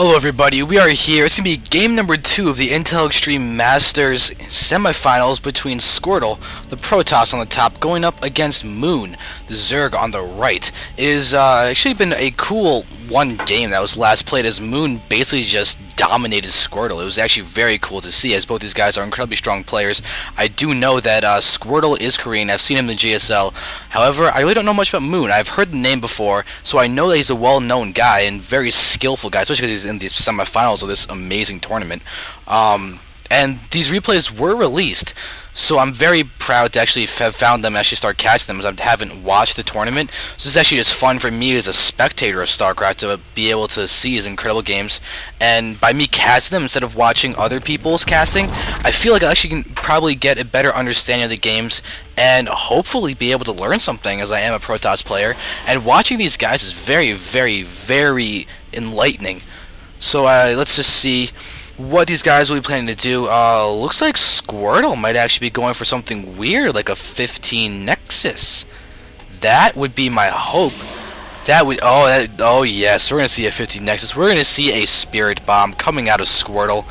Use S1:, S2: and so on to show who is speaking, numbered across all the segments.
S1: Hello everybody, we are here. It's going to be game number 2 of the Intel Extreme Masters Semifinals between Squirtle, the Protoss on the top, going up against Moon, the Zerg on the right. It has actually been a cool one game that was last played as Moon basically just dominated Squirtle. It was actually very cool to see as both these guys are incredibly strong players. I do know that Squirtle is Korean. I've seen him in the GSL. However, I really don't know much about Moon. I've heard the name before, so I know that he's a well-known guy and very skillful guy, especially because he's in these semifinals of this amazing tournament. And these replays were released, so I'm very proud to actually have found them and actually start catching them, as I haven't watched the tournament. So this is actually just fun for me as a spectator of StarCraft to be able to see his incredible games. And by me casting them instead of watching other people's casting, I feel like I actually can probably get a better understanding of the games and hopefully be able to learn something, as I am a Protoss player. And watching these guys is very, very, very enlightening. So let's just see what these guys will be planning to do. Looks like Squirtle might actually be going for something weird, like a 15 Nexus. That would be my hope. That would, oh yes, we're gonna see a 15 Nexus. We're gonna see a Spirit Bomb coming out of Squirtle.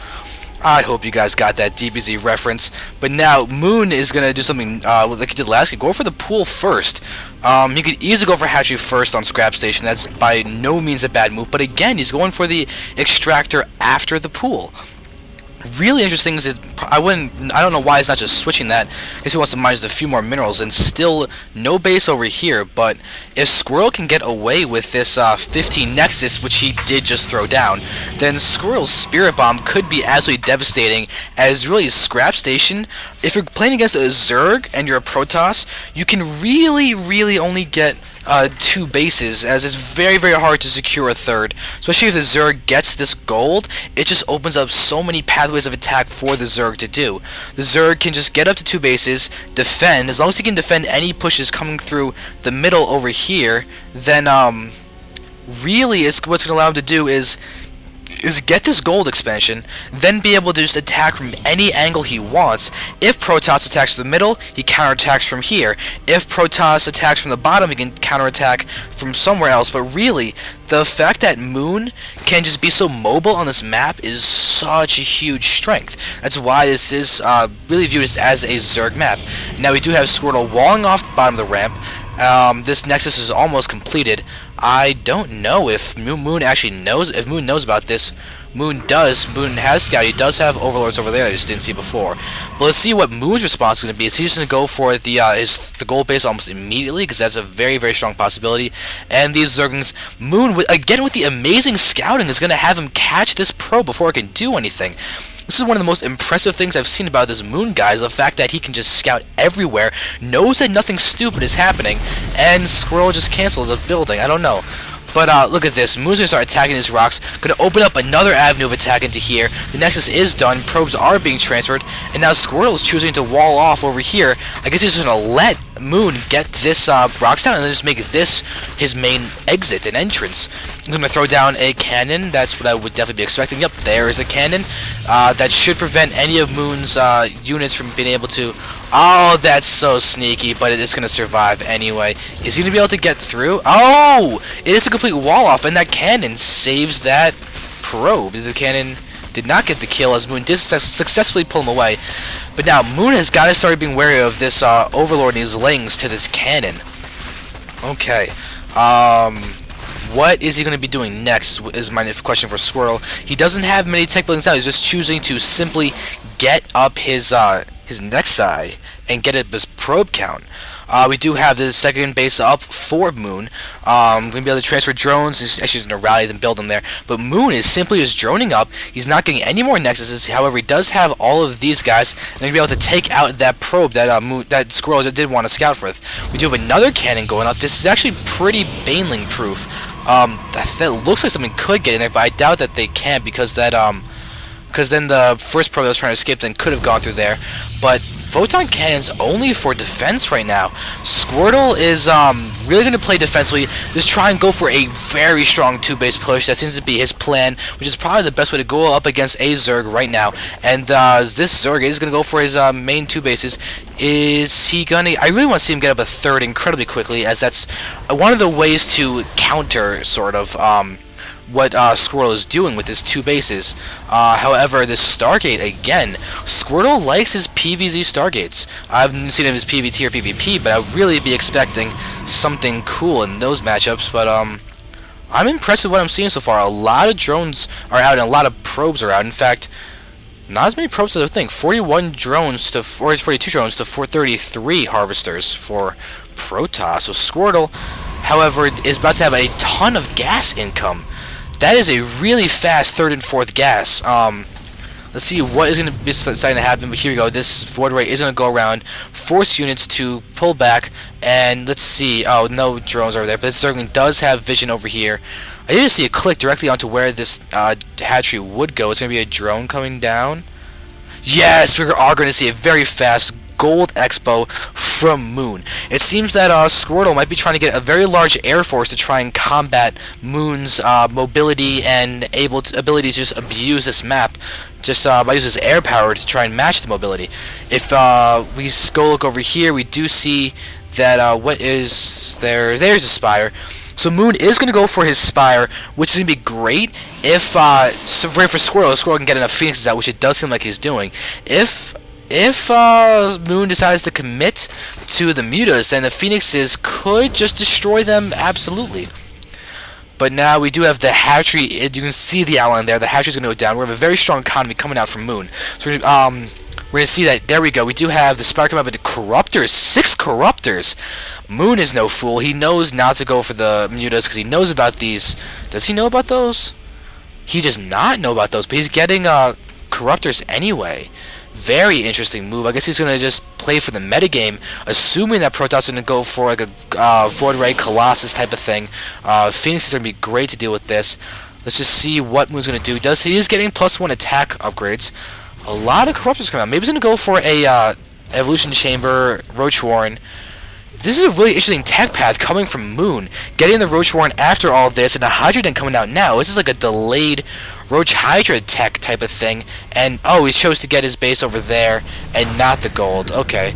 S1: I hope you guys got that DBZ reference. But now Moon is gonna do something like he did last game. Go for the pool first. He could easily go for hatchery first on Scrap Station. That's by no means a bad move. But again, he's going for the extractor after the pool. Really interesting is I don't know why he's not just switching that. I guess he wants to mine just a few more minerals and still no base over here. But if Squirrel can get away with this 15 Nexus, which he did just throw down, then Squirrel's Spirit Bomb could be absolutely devastating, as really Scrap Station, if you're playing against a Zerg and you're a Protoss, you can really only get 2 bases, as it's very, very hard to secure a third. Especially if the Zerg gets this gold, it just opens up so many pathways of attack for the Zerg to do. The Zerg can just get up to 2 bases, defend. As long as he can defend any pushes coming through the middle over here, then really what's going to allow him to do is get this gold expansion, then be able to just attack from any angle he wants. If Protoss attacks from the middle, he counterattacks from here. If Protoss attacks from the bottom, he can counterattack from somewhere else. But really, the fact that Moon can just be so mobile on this map is such a huge strength. That's why this is really viewed as a Zerg map. Now we do have Squirtle walling off the bottom of the ramp. This Nexus is almost completed. I don't know if Moon actually knows. If Moon knows about this, Moon does. Moon has Scout. He does have Overlords over there I just didn't see before. But let's see what Moon's response is going to be. Is he just going to go for the gold base almost immediately? Because that's a very, very strong possibility. And these Zerglings, Moon, again with the amazing scouting, is going to have him catch this probe before it can do anything. This is one of the most impressive things I've seen about this Moon guy, is the fact that he can just scout everywhere, knows that nothing stupid is happening, and Squirrel just canceled the building. I don't know. But look at this. Moon's gonna start attacking these rocks. Gonna open up another avenue of attack into here. The Nexus is done. Probes are being transferred. And now Squirtle is choosing to wall off over here. I guess he's just gonna let Moon get this rocks down and then just make this his main exit and entrance. He's gonna throw down a cannon. That's what I would definitely be expecting. Yep, there is a cannon. That should prevent any of Moon's units from being able to... Oh, that's so sneaky, but it is going to survive anyway. Is he going to be able to get through? Oh! It is a complete wall-off, and that cannon saves that probe. The cannon did not get the kill, as Moon did successfully pull him away. But now, Moon has got to start being wary of this Overlord and his lings to this cannon. Okay. What is he going to be doing next is my question for Squirrel. He doesn't have many tech buildings now. He's just choosing to simply get up his Nexi and get his probe count. We do have the second base up for Moon. Going to be able to transfer drones. He's actually going to rally them, build them there. But Moon is simply just droning up. He's not getting any more Nexuses. However, he does have all of these guys. And going to be able to take out that probe that Squirrel did want to scout with. We do have another cannon going up. This is actually pretty Baneling proof. That looks like something could get in there, but I doubt that they can, because that because then the first probe that was trying to escape then could have gone through there. But Photon Cannon's only for defense right now. Squirtle is really going to play defensively, just try and go for a very strong 2-base push. That seems to be his plan, which is probably the best way to go up against a Zerg right now. And this Zerg is going to go for his main 2 bases. Is he going to... I really want to see him get up a third incredibly quickly, as that's one of the ways to counter, sort of, what Squirtle is doing with his 2 bases. However, this Stargate, again, Squirtle likes his PvZ Stargates. I haven't seen his PvT or PvP, but I would really be expecting something cool in those matchups. But I'm impressed with what I'm seeing so far. A lot of drones are out, and a lot of probes are out. In fact, not as many probes as I think. 41 drones to 42 drones to 433 harvesters for Protoss. So Squirtle, however, is about to have a ton of gas income. That is a really fast 3rd and 4th gas. Let's see what is going to be starting to happen. But here we go. This void ray is going to go around, force units to pull back, and let's see. Oh, no drones over there, but this Zergling does have vision over here. I did see a click directly onto where this hatchery would go. It's going to be a drone coming down. Yes, we are going to see a very fast Gold Expo from Moon. It seems that Squirtle might be trying to get a very large air force to try and combat Moon's mobility and ability to just abuse this map, just by using his air power to try and match the mobility. If we go look over here, we do see that what is there? There's a Spire. So Moon is going to go for his Spire, which is going to be great if for Squirtle can get enough Phoenixes out, which it does seem like he's doing. If Moon decides to commit to the mutas, then the Phoenixes could just destroy them absolutely. But now we do have the hatchery. You can see the outline there. The hatchery is going to go down. We have a very strong economy coming out from Moon. So we're going to see that. There we go. We do have the Spire come up into Corruptors. 6 Corruptors. Moon is no fool. He knows not to go for the mutas because he knows about these. Does he know about those? He does not know about those, but he's getting Corruptors anyway. Very interesting move. I guess he's going to just play for the metagame, assuming that Protoss is going to go for like a Void Ray Colossus type of thing. Phoenix is going to be great to deal with this. Let's just see what Moon's going to do. He is getting +1 attack upgrades. A lot of Corruptors coming out. Maybe he's going to go for a Evolution Chamber, Roach Warren. This is a really interesting tech path coming from Moon. Getting the Roach Warren after all this, and the Hydra Den coming out now. This is like a delayed Roach Hydra tech type of thing. And, oh, he chose to get his base over there and not the gold. Okay.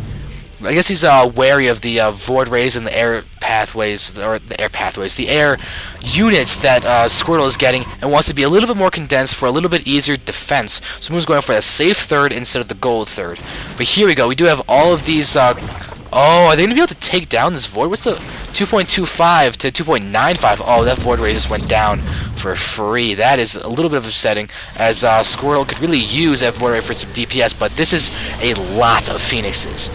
S1: I guess he's wary of the Void Rays and the air pathways, or the air units that Squirtle is getting, and wants to be a little bit more condensed for a little bit easier defense. So Moon's going for a safe 3rd instead of the gold 3rd. But here we go. We do have all of these... oh, are they going to be able to take down this Void? What's the 2.25 to 2.95? Oh, that Void Ray just went down for free. That is a little bit of upsetting, as Squirtle could really use that Void Ray for some DPS, but this is a lot of Phoenixes.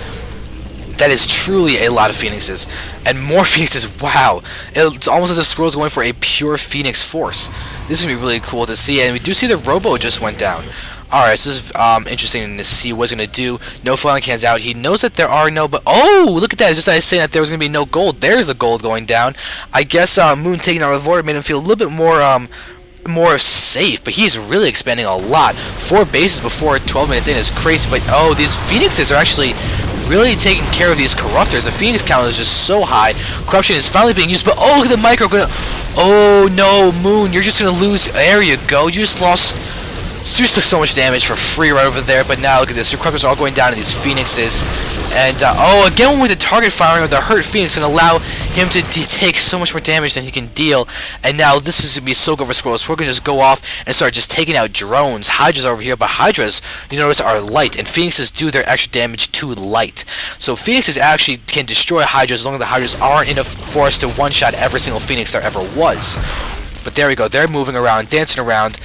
S1: That is truly a lot of Phoenixes. And more Phoenixes, wow. It's almost as if Squirtle's going for a pure Phoenix force. This is going to be really cool to see, and we do see the Robo just went down. Alright, so this is interesting to see what he's going to do. No filing cans out. He knows that there are no... But oh, look at that. Just as I was saying that there was going to be no gold. There's the gold going down. I guess Moon taking out the Void made him feel a little bit more safe, but he's really expanding a lot. 4 bases before 12 minutes in is crazy, but oh, these Phoenixes are actually really taking care of these Corruptors. The Phoenix count is just so high. Corruption is finally being used, but oh, look at the micro. Oh no, Moon, you're just going to lose. There you go. You just lost... So just took so much damage for free right over there, but now look at this. The Corruptors are all going down to these Phoenixes. And, oh, again with the target firing of the hurt Phoenix and allow him to take so much more damage than he can deal. And now this is going to be so good for Squirtle. So we're going to just go off and start just taking out drones. Hydras over here, but Hydras, you notice, are light, and Phoenixes do their extra damage to light. So Phoenixes actually can destroy Hydras as long as the Hydras aren't enough for us to one-shot every single Phoenix there ever was. But there we go. They're moving around, dancing around.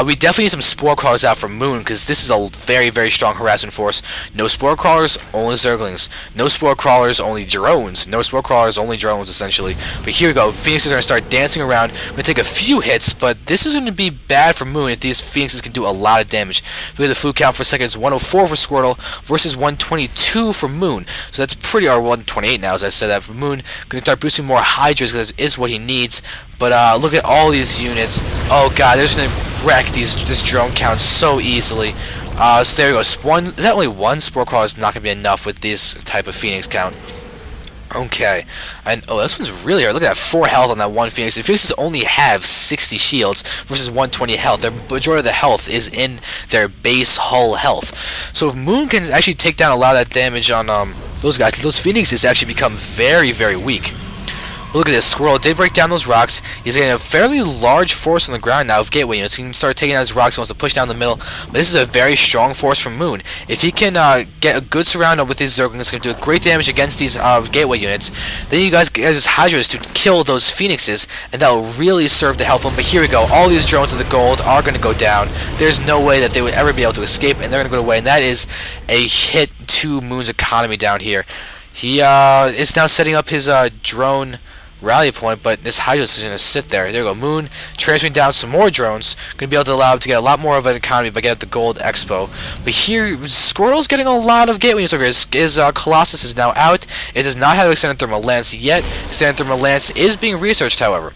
S1: We definitely need some Spore Crawlers out from Moon, because this is a very, very strong harassment force. No Spore Crawlers, only Zerglings. No Spore Crawlers, only drones. No Spore Crawlers, only drones, essentially. But here we go. Phoenixes are going to start dancing around. Going to take a few hits, but this is going to be bad for Moon if these Phoenixes can do a lot of damage. If we look at the food count for a second, it's 104 for Squirtle versus 122 for Moon. So that's pretty, or 128 now, as I said that for Moon. Going to start boosting more Hydras, because this is what he needs. But look at all these units. Oh god, they're just going to wreck this drone count so easily. So there we go. Is that only one Spore Crawler is not going to be enough with this type of Phoenix count. Okay. And oh, this one's really hard. Look at that, 4 health on that one Phoenix. The Phoenixes only have 60 shields versus 120 health. Their majority of the health is in their base hull health. So if Moon can actually take down a lot of that damage on those guys, those Phoenixes actually become very, very weak. Look at this. Squirtle did break down those rocks. He's getting a fairly large force on the ground now of gateway units. He can start taking out his rocks. He wants to push down the middle. But this is a very strong force from Moon. If he can get a good surround up with his Zerg, it's going to do great damage against these gateway units. Then you guys get his Hydras to kill those Phoenixes, and that will really serve to help him. But here we go. All these drones of the gold are going to go down. There's no way that they would ever be able to escape, and they're going to go away. And that is a hit to Moon's economy down here. He is now setting up his drone rally point, but this Hydras is going to sit there. There we go. Moon transferring down some more drones. Going to be able to allow him to get a lot more of an economy by getting the gold expo. But here, Squirtle's getting a lot of gateway units over here. His Colossus is now out. It does not have extended thermal lance yet. Extended thermal lance is being researched, however.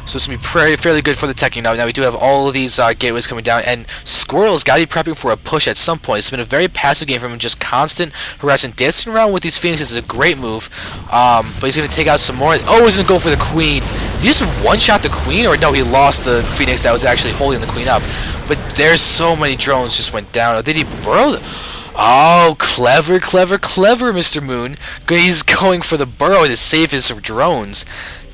S1: So it's going to be fairly good for the teching now. Now we do have all of these gateways coming down, and Squirtle's got to be prepping for a push at some point. It's been a very passive game from him, just constant harassment. Dancing around with these Phoenixes is a great move, but he's going to take out some more. Oh, he's going to go for the Queen. Did he just one-shot the Queen? Or no, he lost the Phoenix that was actually holding the Queen up. But there's so many drones just went down. Oh, did he burrow? Oh, clever, clever, clever, Mr. Moon. He's going for the burrow to save his drones.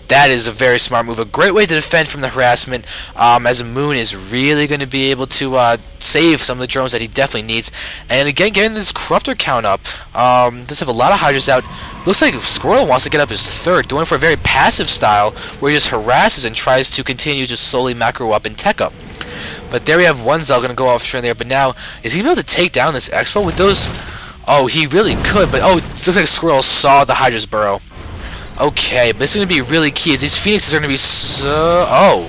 S1: That is a very smart move. A great way to defend from the harassment, as Moon is really going to be able to save some of the drones that he definitely needs. And again, getting this Corruptor count up. Does have a lot of Hydras out. Looks like Squirtle wants to get up his third, going for a very passive style where he just harasses and tries to continue to slowly macro up and tech up. But there we have one Zell going to go off straight there. But now, is he able to take down this Expo with those? Oh, he really could. But oh, it looks like Squirtle saw the Hydra's burrow. Okay, but this is going to be really key. As these Phoenixes are going to be so... Oh,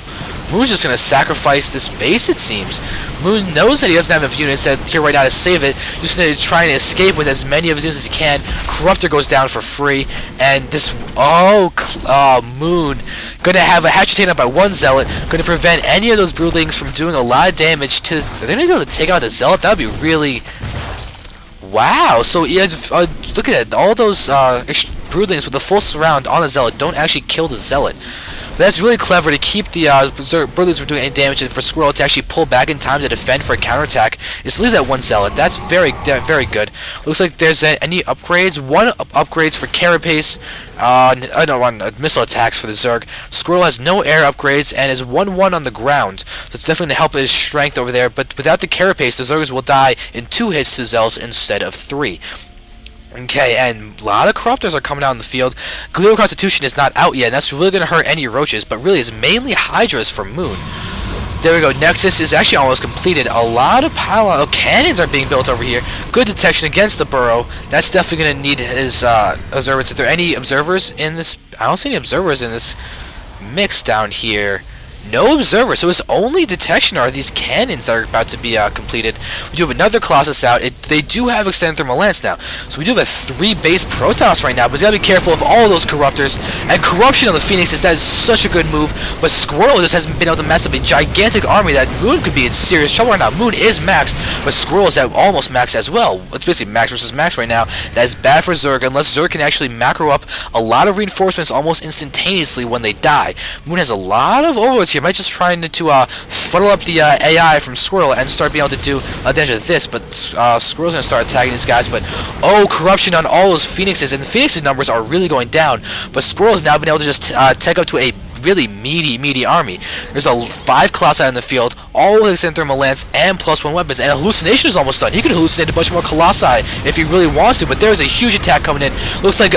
S1: Moon's just going to sacrifice this base, it seems. Moon knows that he doesn't have enough units here right now to save it. Just going to try and escape with as many of his units as he can. Corruptor goes down for free. And this... Oh, Moon. Going to have a hatchet taken out by one Zealot. Going to prevent any of those Broodlings from doing a lot of damage to this. Are they going to be able to take out the Zealot? That would be really... Wow. So, yeah, look at it. All those... Broodlings with the full surround on the Zealot don't actually kill the Zealot. But that's really clever to keep the Broodlings from doing any damage, and for Squirtle to actually pull back in time to defend for a counterattack is to leave that one Zealot. That's very good. Looks like there's any upgrades. One upgrades for Carapace. Missile attacks for the Zerg. Squirtle has no air upgrades and is 1-1 on the ground. So it's definitely going to help his strength over there. But without the Carapace, the Zergs will die in 2 hits to the Zealots instead of 3. Okay, and a lot of Corruptors are coming out in the field. Glial Constitution is not out yet, and that's really going to hurt any Roaches, but really it's mainly Hydras for Moon. There we go, Nexus is actually almost completed. A lot of pylon cannons are being built over here. Good detection against the burrow. That's definitely going to need his observance. Is there any observers in this? I don't see any observers in this mix down here. No observers, so his only detection are these cannons that are about to be completed. We do have another Colossus out. They do have extended thermal lance now, so we do have a 3-base Protoss right now, but you gotta be careful of all those Corruptors. And Corruption on the Phoenixes, that is such a good move, but Squirtle just hasn't been able to mess up a gigantic army that Moon could be in serious trouble right now. Moon is maxed, but Squirtle is at almost maxed as well. It's basically max versus max right now. That is bad for Zerg, unless Zerg can actually macro up a lot of reinforcements almost instantaneously when they die. Moon has a lot of overlords here. Might just trying to funnel up the AI from Squirtle and start being able to do damage of this, but Squirtle's going to start attacking these guys. But oh, Corruption on all those Phoenixes, and the Phoenixes numbers are really going down, but Squirtle's now been able to just take up to a really meaty army. There's 5 Colossi in the field, all with extended thermal lance and +1 weapons, and Hallucination is almost done. He can hallucinate a bunch more Colossi if he really wants to, but there's a huge attack coming in. Looks like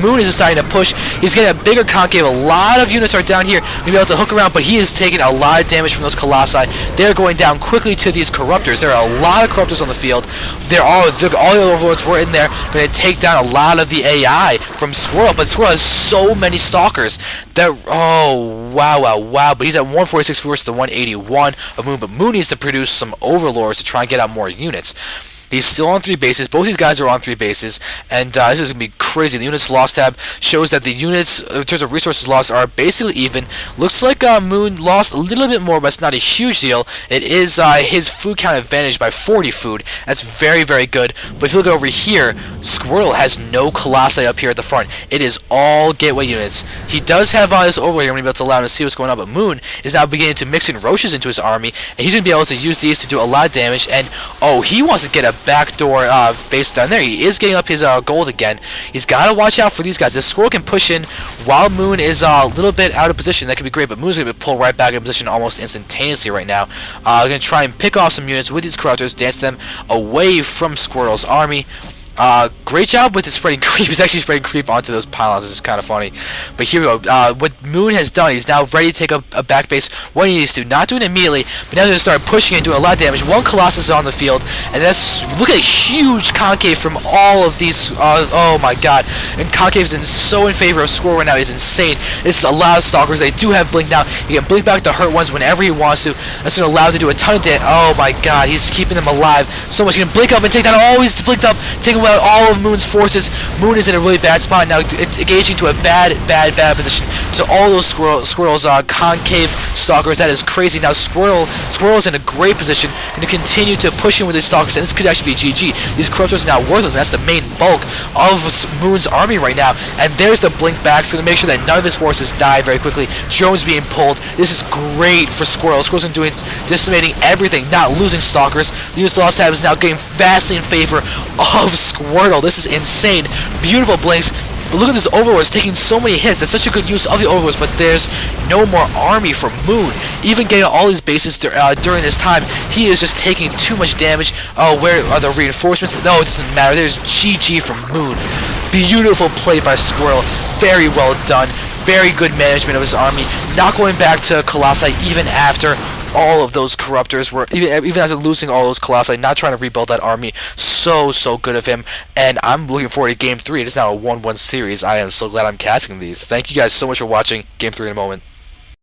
S1: Moon is deciding to push. He's getting a bigger concave. A lot of units are down here to be able to hook around, but he is taking a lot of damage from those Colossi. They're going down quickly to these Corruptors. There are a lot of Corruptors on the field. All the Overlords were in there, going to take down a lot of the AI from Squirtle, but Squirtle has so many Stalkers that, oh, wow, but he's at 146 versus the 181 of Moon, but Moon needs to produce some Overlords to try and get out more units. He's still on 3 bases. Both these guys are on 3 bases, and this is going to be crazy. The units lost tab shows that the units, in terms of resources lost, are basically even. Looks like Moon lost a little bit more, but it's not a huge deal. It is his food count advantage by 40 food. That's very good. But if you look over here, Squirtle has no Colossi up here at the front. It is all gateway units. He does have his overlay. I'm going to be able to allow him to see what's going on, but Moon is now beginning to mix in Roaches into his army, and he's going to be able to use these to do a lot of damage. And oh, he wants to get a backdoor base down there. He is getting up his gold again. He's got to watch out for these guys. This Squirtle can push in while Moon is a little bit out of position. That could be great, but Moon's going to be pulled right back in position almost instantaneously right now. Going to try and pick off some units with these Corruptors, dance them away from Squirtle's army. Great job with the spreading creep. He's actually spreading creep onto those pylons. This is kind of funny. But here we go. What Moon has done, he's now ready to take up a back base when he needs to. Not doing it immediately, but now they're going to start pushing and doing a lot of damage. One Colossus is on the field, and that's, look at a huge concave from all of these. Oh my god. And concave is so in favor of Squirtle right now. He's insane. This is a lot of Stalkers. They do have Blink now. He can Blink back the hurt ones whenever he wants to. That's going to allow him to do a ton of damage. Oh my god. He's keeping them alive so much. He can Blink up and take down all. He's blinked up, taking out all of Moon's forces. Moon is in a really bad spot now. It's engaging to a bad position. So all those Squirtle's concaved Stalkers. That is crazy. Now Squirtle's in a great position and to continue to push in with his Stalkers, and this could actually be GG. These Corruptors are now worthless, and that's the main bulk of Moon's army right now. And there's the Blink back, so to make sure that none of his forces die very quickly. Drones being pulled. This is great for Squirtle. Squirtle's doing decimating everything, not losing Stalkers. The US Lost Tab is now getting vastly in favor of Squirtle. This is insane. Beautiful blinks. But look at this Overlord taking so many hits. That's such a good use of the Overlords, but there's no more army for Moon. Even getting all these bases during this time, he is just taking too much damage. Oh, where are the reinforcements? No, it doesn't matter. There's GG from Moon. Beautiful play by Squirtle. Very well done. Very good management of his army. Not going back to Colossi even after all of those Corruptors were, even after losing all those Colossi, not trying to rebuild that army. So good of him, and I'm looking forward to Game 3. It is now a 1-1 series. I am so glad I'm casting these. Thank you guys so much for watching. Game 3 in a moment.